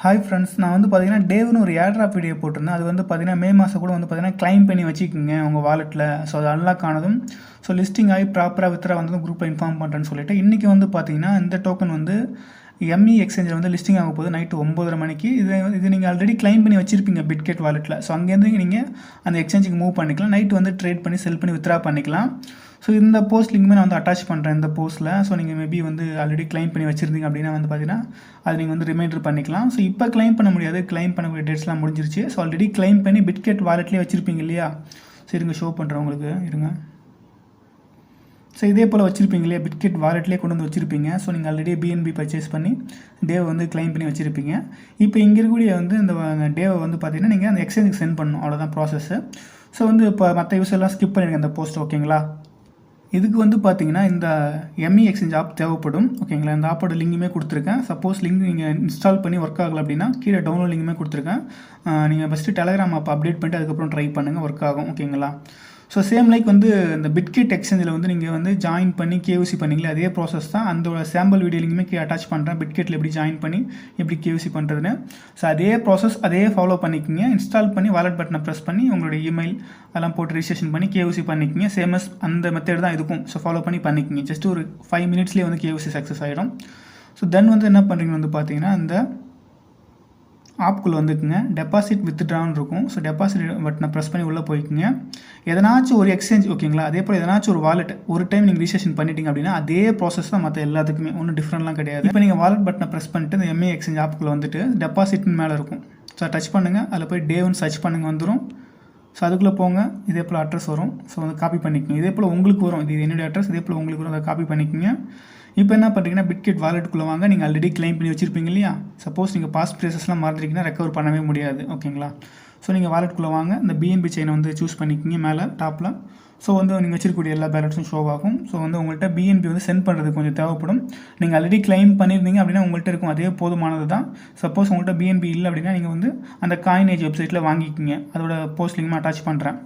Hi friends, நான் வந்து பார்த்தீங்கன்னா டேவ்னு ஒரு ஏர்ட்ராப் வீடியோ போட்டிருந்தேன். அது வந்து பார்த்தீங்கன்னா மே மாதம் கூட வந்து பார்த்தீங்கன்னா கிளைம் பண்ணி வச்சுக்கோங்க உங்கள் வாலெட்டில். ஸோ அது அன்லாக் ஆனதும் ஸோ லிஸ்டிங் ஆகி ப்ராப்பராக வித்ரா வந்ததும் குரூப்பில் இன்ஃபார்ம் பண்ணுறேன்னு சொல்லிட்டு இன்றைக்கி வந்து பார்த்தீங்கன்னா இந்த டோக்கன் வந்து எம்இ எக்ஸ்சேஞ்சில் வந்து லிஸ்டிங் ஆக போகுது நைட்டு 9:30 மணிக்கு. இது நீங்கள் ஆல்ரெடி கிளைம் பண்ணி வச்சுருப்பீங்க பிட்கெட் வாலெட்டில். ஸோ அங்கேருந்து நீங்கள் அந்த எக்ஸ்சேஞ்சுக்கு மூவ் பண்ணிக்கலாம். நைட்டு வந்து ட்ரேட் பண்ணி செல் பண்ணி வித்ரா பண்ணிக்கலாம். ஸோ இந்த போஸ்ட் லிங்க்குமே நான் வந்து அட்டாச் பண்ணுறேன் இந்த போஸ்ட்டில். ஸோ நீங்கள் மேபி வந்து ஆல்ரெடி கிளைம் பண்ணி வச்சுருந்தீங்க அப்படின்னா வந்து பார்த்தீங்கன்னா அது நீங்கள் வந்து ரிமைண்டர் பண்ணிக்கலாம். ஸோ இப்போ கிளைம் பண்ண முடியாது, கிளைம் பண்ணக்கூடிய டேட்ஸ்லாம் முடிஞ்சிருச்சு. ஸோ ஆல்ரெடி கிளைம் பண்ணி பிட்கெட் வாலெட்லேயே வச்சுருப்பீங்க இல்லையா? ஸோ இருங்க ஷோ பண்ணுறேன் உங்களுக்கு, இருங்க. ஸோ இதே போல் வச்சுருப்பீங்க இல்லையா, பிட்கெட் வாலெட்லேயே கொண்டு வந்து வச்சுருப்பீங்க. ஸோ நீங்கள் ஆல்ரெடி பிஎன்பி பர்ச்சேஸ் பண்ணி டேவை வந்து கிளைம் பண்ணி வச்சுருப்பீங்க. இப்போ இங்கே இருக்கக்கூடிய வந்து இந்த டேவை வந்து பார்த்தீங்கன்னா நீங்கள் அந்த எக்ஸ்சேஞ்சுக்கு சென்ட் பண்ணணும், அவ்வளோதான் ப்ராசஸ்ஸு. ஸோ வந்து இப்போ மற்ற யூஸ் எல்லாம் ஸ்கிப் பண்ணிடுங்க அந்த போஸ்ட், ஓகேங்களா? இதுக்கு வந்து பார்த்தீங்கன்னா இந்த எம்இ எக்ஸ்சேஞ்ச் ஆப் தேவைப்படும், ஓகேங்களா? இந்த ஆப்போட லிங்குமே கொடுத்துருக்கேன். சப்போஸ் லிங்க் நீங்கள் இன்ஸ்டால் பண்ணி ஒர்க் ஆகலை அப்படின்னா கீழே டவுன்லோட் லிங்குமே கொடுத்துருக்கேன். நீங்கள் ஃபஸ்ட்டு டெலகிராம் ஆப் அப்டேட் பண்ணிட்டு அதுக்கப்புறம் ட்ரை பண்ணுங்கள், ஒர்க் ஆகும், ஓகேங்களா? ஸோ சேம் லைக் வந்து இந்த பிட்கெட் எக்ஸ்சேஞ்சில் வந்து நீங்கள் வந்து ஜாயின் பண்ணி கேவிசி பண்ணிங்களே அதே ப்ராசஸ் தான். அந்த சாம்பிள் வீடியோ லிங்குமே அட்டாச் பண்ணுறேன், பிட்கெட்டில் எப்படி ஜாயின் பண்ணி எப்படி கேவிசி பண்ணுறதுன்னு. ஸோ அதே ப்ராசஸ் அதே ஃபாலோ பண்ணிக்கிங்க. இன்ஸ்டால் பண்ணி வாலெட் பட்டனை ப்ரெஸ் பண்ணி உங்களுடைய இமெயில் அதெல்லாம் போட்டு ரிஜிஸ்ட்ரேஷன் பண்ணி கேவிசி பண்ணிக்கிங்க. சேமஸ் அந்த மெத்தட் தான் இருக்கும். ஸோ ஃபாலோ பண்ணி பண்ணிக்கிங்க. ஜஸ்ட் ஒரு 5 மினிட்ஸ்லேயே வந்து கேவிசி சக்ஸஸ் ஆகிடும். ஸோ தென் வந்து என்ன பண்ணுறீங்கன்னு வந்து பார்த்தீங்கன்னா இந்த ஆப்குள்ளே வந்துக்குங்க, டெபாசிட் வித்ட்ரான்னு இருக்கும். ஸோ டெபாசிட் பட்டனை ப்ரெஸ் பண்ணி உள்ளே போய்க்குங்க. எதனாச்சும் ஒரு எக்ஸ்சேஞ்ச், ஓகேங்களா? அதே போல் எதனாச்சும் ஒரு வாலெட் ஒரு டைம் நீங்கள் ரிஜிஸ்ட்ரேஷன் பண்ணிட்டீங்க அப்படின்னா அதே ப்ராசஸ் தான் மற்ற எல்லாத்துக்குமே, ஒன்றும் டிஃப்ரெண்ட்லாம் கிடையாது. இப்போ நீங்கள் வாலெட் பட்டனை ப்ரெஸ் பண்ணிட்டு இந்த எம்ஏ எக்ஸ்சேஞ்ச் ஆப்புக்குள்ளே வந்துட்டு டெபாசிட்னு மேலே இருக்கும். ஸோ டச் பண்ணுங்கள், அதில் போய் டேவ்னு சர்ச் பண்ணுங்கள், வந்துடும். ஸோ அதுக்குள்ளே போங்க, இதே போல் அட்ரஸ் வரும். ஸோ வந்து காப்பி பண்ணிக்கோங்க. இதே போல் உங்களுக்கு வரும், இது என்னுடைய அட்ரஸ், இதே போல் உங்களுக்கு வரும், அதை காப்பி பண்ணிக்கோங்க. இப்போ என்ன பண்ணுறீங்கன்னா பிட்கெட் வாலெட்டுக்குள்ளே வாங்க. நீங்கள் ஆல்ரெடி கிளைம் பண்ணி வச்சுருப்பீங்க இல்லையா? சப்போஸ் நீங்கள் பாஸ்ட் ப்ரைஸஸ்லாம் மாற்றிருக்கீங்கன்னா ரெக்கவர் பண்ணவே முடியாது, ஓகேங்களா? ஸோ நீங்கள் வாலெட்டுக்குள்ளே வாங்க, இந்த பிஎன்பி செயினை வந்து சூஸ் பண்ணிக்கிங்க மேலே டாப்பில். ஸோ வந்து நீங்கள் வச்சிருக்கக்கூடிய எல்லா பேலன்ஸும் ஷோ ஆகும். ஸோ வந்து உங்கள்கிட்ட பிஎன்பி வந்து சென்ட் பண்ணுறதுக்கு கொஞ்சம் தேவைப்படும். நீங்கள் ஆல்ரெடி கிளைம் பண்ணியிருந்தீங்க அப்படின்னா உங்கள்கிட்ட இருக்கும், அதே போதுமானது தான். சப்போஸ் உங்கள்கிட்ட பிஎன்பி இல்லை அப்படின்னா நீங்கள் வந்து அந்த காயினேஜ் வெப்சைட்டில் வாங்கிக்கிங்க. அதோட போஸ்ட் லிங்க் அட்டாச் பண்ணுறேன்.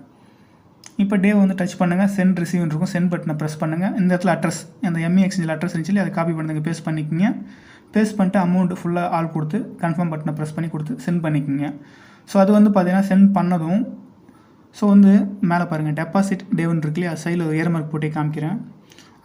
இப்போ டே வந்து டச் பண்ணுங்கள், சென்ட் ரிசீவ்னு இருக்கும். சென்ட் பட்டனை ப்ரெஸ் பண்ணுங்கள். இந்த இடத்துல அட்ரஸ், அந்த எம்இ எக்ஸ்சேஞ்சில் அட்ரஸ் இருந்துச்சு, அதை காப்பி பண்ணுங்க, பேஸ்ட் பண்ணிக்கோங்க. பேஸ்ட் பண்ணிட்டு அமௌண்ட் ஃபுல்லாக ஆள் கொடுத்து கன்ஃபார்ம் பட்டனை ப்ரெஸ் பண்ணி கொடுத்து சென்ட் பண்ணிக்கோங்க. ஸோ அது வந்து பார்த்தீங்கன்னா சென்ட் பண்ணதும் ஸோ வந்து மேலே பாருங்கள் டெபாசிட் டேவ்னு இருக்கு இல்லையா, சைடில் ஒரு ஏர் மார்க் போட்டே காமிக்கிறேன்.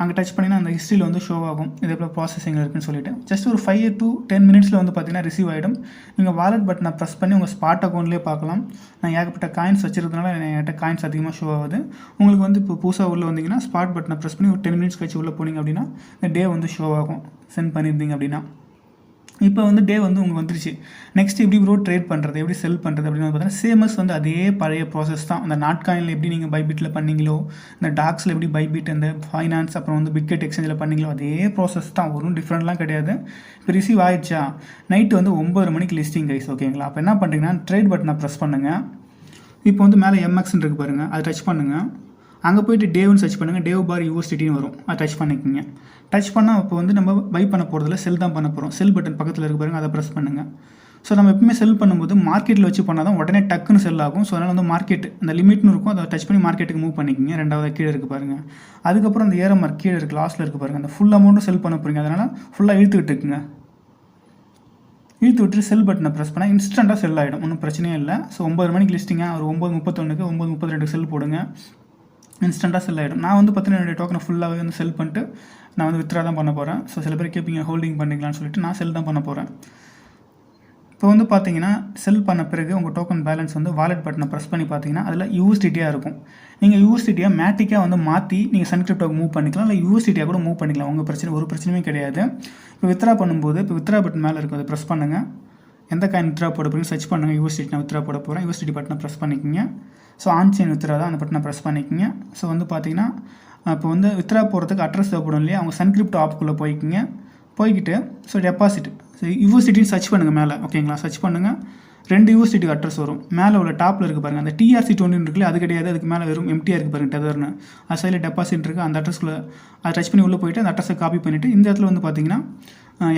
அங்கே டச் பண்ணினா அந்த ஹிஸ்ட்ரியில் வந்து ஷோ ஆகும், இதே போல் ப்ராசஸிங் இருக்குன்னு சொல்லிட்டு. ஜஸ்ட் ஒரு 5 to 10 மினிட்ஸில் வந்து பார்த்தீங்கன்னா ரிசீவ் ஆகிடும். நீங்கள் வாலெட் பட்டனை ப்ரெஸ் பண்ணி உங்கள் ஸ்பாட் அக்கௌண்ட்லேயே பார்க்கலாம். நான் ஏகப்பட்ட காயின்ஸ் வச்சுருக்கனால என்கிட்ட காயின்ஸ் அதிகமாக ஷோ ஆகுது. உங்களுக்கு வந்து இப்போ புதுசாக உள்ளே வந்தீங்கன்னா ஸ்பாட் பட்டனை ப்ரெஸ் பண்ணி ஒரு 10 மினிட்ஸ் கழிச்சு உள்ளே போனீங்க அப்படின்னா இந்த டே வந்து ஷோ ஆகும், சென்ட் பண்ணியிருந்தீங்க அப்படின்னா. இப்போ வந்து டே வந்து உங்களுக்கு வந்துருச்சு. நெக்ஸ்ட் எப்படி ப்ரோ ட்ரேட் பண்ணுறது, எப்படி செல் பண்ணுறது அப்படின்னு பார்த்தீங்கன்னா சேமஸ் வந்து அதே பழைய ப்ராசஸ் தான். அந்த நாட்காயினில் எப்படி நீங்கள் பைபிட்டில் பண்ணீங்களோ, இந்த டாக்ஸில் எப்படி பைபிட், அந்த ஃபைனான்ஸ், அப்புறம் வந்து பிட்கெட் எக்ஸ்சேஞ்சில் பண்ணீங்களோ அதே ப்ராசஸ் தான், ஒன்றும் டிஃப்ரெண்ட்லாம் கிடையாது. இப்போ ரிசீவ் ஆயிடுச்சா, நைட்டு வந்து 9:30 மணிக்கு லிஸ்டிங் கைஸ், ஓகேங்களா? அப்போ என்ன பண்ணுறீங்கன்னா ட்ரேட் பட்டனை ப்ரெஸ் பண்ணுங்கள். இப்போ வந்து மேலே எம்எக்ஸ்ன்னு இருக்குது பாருங்கள், அதை டச் பண்ணுங்கள். அங்கே போய்ட்டு டேவ்னு சர்ச் பண்ணுங்கள், டேவ் பார் யூஎஸ்டின்னு வரும், அதை டச் பண்ணிக்கோங்க. டச் பண்ணால் இப்போ வந்து நம்ம பை பண்ண போகிறதுல செல் தான் பண்ண போகிறோம். செல் பட்டன் பக்கத்தில் இருக்கு பாருங்கள், அதை ப்ரெஸ் பண்ணுங்கள். ஸோ நம்ம எப்பவுமே செல் பண்ணும்போது மார்க்கெட்டில் வச்சு பண்ணால் தான் உடனே டக்குன்னு செல் ஆகும். ஸோ அதனால் வந்து மார்க்கெட் அந்த லிமிட்னு இருக்கும், அதை டச் பண்ணி மார்க்கெட்டுக்கு மூவ் பண்ணிக்கோங்க. ரெண்டாவது கீழே இருக்குது பாருங்கள். அதுக்கப்புறம் அந்த ஏற மார்க் கீழே இருக்குது, லாஸ்ட்டில் இருக்குது பாருங்கள், அந்த ஃபுல் அமௌண்ட்டும் செல் பண்ண போகிறீங்க. அதனால் ஃபுல்லாக இழுத்துக்கிட்டு இருக்குங்க. இழுத்து விட்டு செல் பட்டனை ப்ரெஸ் பண்ணால் இன்ஸ்டண்ட்டாக செல் ஆகிடும், ஒன்றும் பிரச்சனையே இல்லை. ஸோ 9 மணிக்கு லிஸ்டிங்காக ஒரு 9:31க்கு 9:32 செல் போடுங்க, இன்ஸ்டண்ட்டாக செல் ஆகிடும். நான் வந்து பார்த்தீங்கன்னா என்னுடைய டோக்கனை ஃபுல்லாகவே வந்து செல் பண்ணிட்டு நான் வந்து வித்ரா தான் பண்ண போகிறேன். ஸோ சில பேர் கேட்பீங்க ஹோல்டிங் பண்ணிக்கலாம்னு சொல்லிட்டு நான் செல் தான் பண்ண போகிறேன். இப்போ வந்து பார்த்தீங்கன்னா செல் பண்ண பிறகு உங்கள் டோக்கன் பேலன்ஸ் வந்து வாலெட் பட்டனை ப்ரெஸ் பண்ணி பார்த்தீங்கன்னா அதில் யூஎஸ்டிடியாக இருக்கும். நீங்கள் யூஎஸ்டிடியாக மேட்டிக்காக வந்து மாற்றி நீங்கள் சன்கிரிப்டோக்கு மூவ் பண்ணிக்கலாம், இல்லை யூஎஸ்டிடியாக கூட மூவ் பண்ணிக்கலாம். உங்கள் பிரச்சனை ஒரு பிரச்சனையுமே கிடையாது. இப்போ வித்ரா பண்ணும்போது இப்போ வித்ரா பட்டன் மேலே இருக்கும், அதை ப்ரெஸ் பண்ணுங்கள். எந்த காயின் வித்ரா போட போகிறீங்க சர்ச் பண்ணுங்கள். யூஎஸ்டிடி நான் வித்ரா போட போகிறேன், யூஎஸ்டிடி பட்டனை ப்ரெஸ் பண்ணிக்கோங்க. ஸோ ஆன் செயின் வித்ரா தான், அந்த பட்டனை ப்ரெஸ் பண்ணிக்கோங்க. ஸோ வந்து பார்த்தீங்கன்னா இப்போ வந்து வித்ரா போகிறதுக்கு அட்ரஸ் தேவைப்படும் இல்லையா, அவங்க சன்கிரிப்டோ ஆப்புக்குள்ளே போய்க்குங்க. போய்கிட்டு ஸோ டெபாசிட் யூஎஸ்டிடின்னு சர்ச் பண்ணுங்கள் மேலே, ஓகேங்களா? சர்ச் பண்ணுங்கள், 2 யூஎஸ்டிடி அட்ரஸ் வரும். மேலே உள்ள டாப்பில் இருக்குது பாருங்கள், அந்த TRC20 இருக்குல்ல, அது கிடையாது, அதுக்கு மேலே வெறும் எம்டியாக இருக்குது பாருங்கள், டெதர்னு. அது சைடில் டெபாசிட் இருக்குது, அந்த அட்ரஸ்க்குள்ளே அதை டச் பண்ணி உள்ளே போய்ட்டு அந்த அட்ரஸை காப்பி பண்ணிவிட்டு இந்த இடத்துல வந்து பார்த்தீங்கன்னா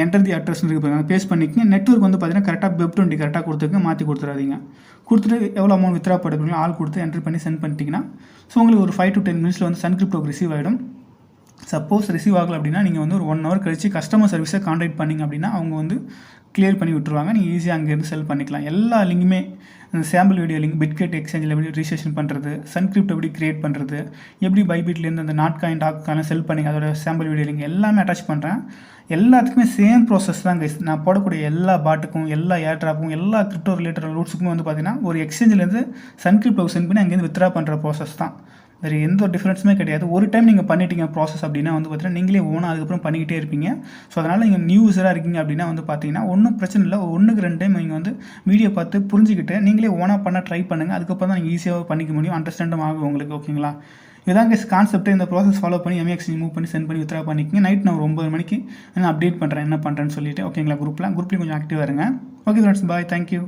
என்டர் தி அட்ரஸ் இருக்குது பாருங்கள், அதை பேஸ்ட் பண்ணிக்கங்க. நெட்வொர்க் வந்து பார்த்தீங்கன்னா கரெக்டாக வெப்20 கரெக்டாக கொடுத்துருங்க, மாற்றி கொடுத்துறாதீங்க. கொடுத்துட்டு எவ்வளோ அமௌண்ட் வித்ரா போடுறீங்களோ ஆள் கொடுத்து என்ட்ரி பண்ணி சென்ட் பண்ணிட்டீங்கன்னா ஸோ உங்களுக்கு ஒரு 5 to 10 மினிட்ஸில் வந்து சன்கிரிப்டோக்கு ரிசீவ் ஆகிடும். சப்போஸ் ரிசீவ் ஆகலை அப்படின்னா நீங்கள் வந்து ஒரு 1 ஹவர் கழிச்சு கஸ்டமர் சர்வீஸை கான்டாக்ட் பண்ணிங்க அப்படின்னா அவங்க வந்து கிளியர் பண்ணி விட்டுருவாங்க. நீங்கள் ஈஸியாக அங்கேருந்து செல் பண்ணிக்கலாம். எல்லா லிங்குமே அந்த சாம்பிள் வீடியோ லிங்க், பிட்கெட் எக்ஸ்சேஞ்சில் எப்படி ரிஜிஸ்ட்ரேஷன் பண்ணுறது, சன்கிரிப்ட் எப்படி கிரியேட் பண்ணுறது, எப்படி பைபிட்லேருந்து அந்த நாட் காயின் டாக் காயின் செல் பண்ணி அதோட சாம்பிள் வீடியோ லிங்க் எல்லாமே அட்டாச் பண்ணுறேன். எல்லாத்துக்குமே சேம் ப்ராசஸ் தான் கைஸ். நான் போடக்கூடிய எல்லா பாட்டுக்கும், எல்லா ஏர்ட்ராப்பும், எல்லா கிரிப்டோ ரிலேட்டட் ரூட்ஸுக்குமே வந்து பார்த்தீங்கன்னா ஒரு எக்ஸ்சேஞ்சிலேருந்து சன்கிரிப்ட் சென்ட் பண்ணி அங்கேருந்து வித்ரா பண்ணுற ப்ராசஸ் தான். வேறு எந்த ஒரு டிஃப்ரென்ஸுமே கிடையாது. ஒரு டைம் நீங்கள் பண்ணிட்டீங்க ப்ராசஸ் அப்படின்னா வந்து பார்த்தீங்கன்னா நீங்களே ஓனாக அதுக்கப்புறம் பண்ணிக்கிட்டே இருப்பீங்க. ஸோ அதனால் நீங்கள் நியூ யூஸராக இருக்கீங்க அப்படின்னா வந்து பார்த்தீங்கன்னா ஒன்றும் பிரச்சனை இல்லை. 1க்கு 2 டைம் நீங்கள் வந்து வீடியோ பார்த்து புரிஞ்சுக்கிட்டு நீங்களே ஓனாக பண்ண ட்ரை பண்ணுங்கள். அதுக்கப்புறம் தான் நீங்கள் ஈஸியாக பண்ணிக்க முடியும். அண்டர்ஸ்டாண்டும் ஆகும் உங்களுக்கு. ஓகேங்களா? இதான் கேஸ் கான்செப்ட். இந்த ப்ராசஸ் ஃபாலோ பண்ணி எம்எக்ஸ் மூவ் பண்ணி சென்ட் பண்ணி வித்ரா பண்ணிக்கிங்க. நைட் நான் ஒரு 9 மணிக்கு நான் அப்டேட் பண்ணுறேன் என்ன பண்ணுறேன்னு சொல்லிட்டு. ஓகேங்களா? குரூப்லேயும் கொஞ்சம் ஆக்டிவாக இருங்க. ஓகே ஃப்ரெண்ட்ஸ், பாய், தேங்க்யூ.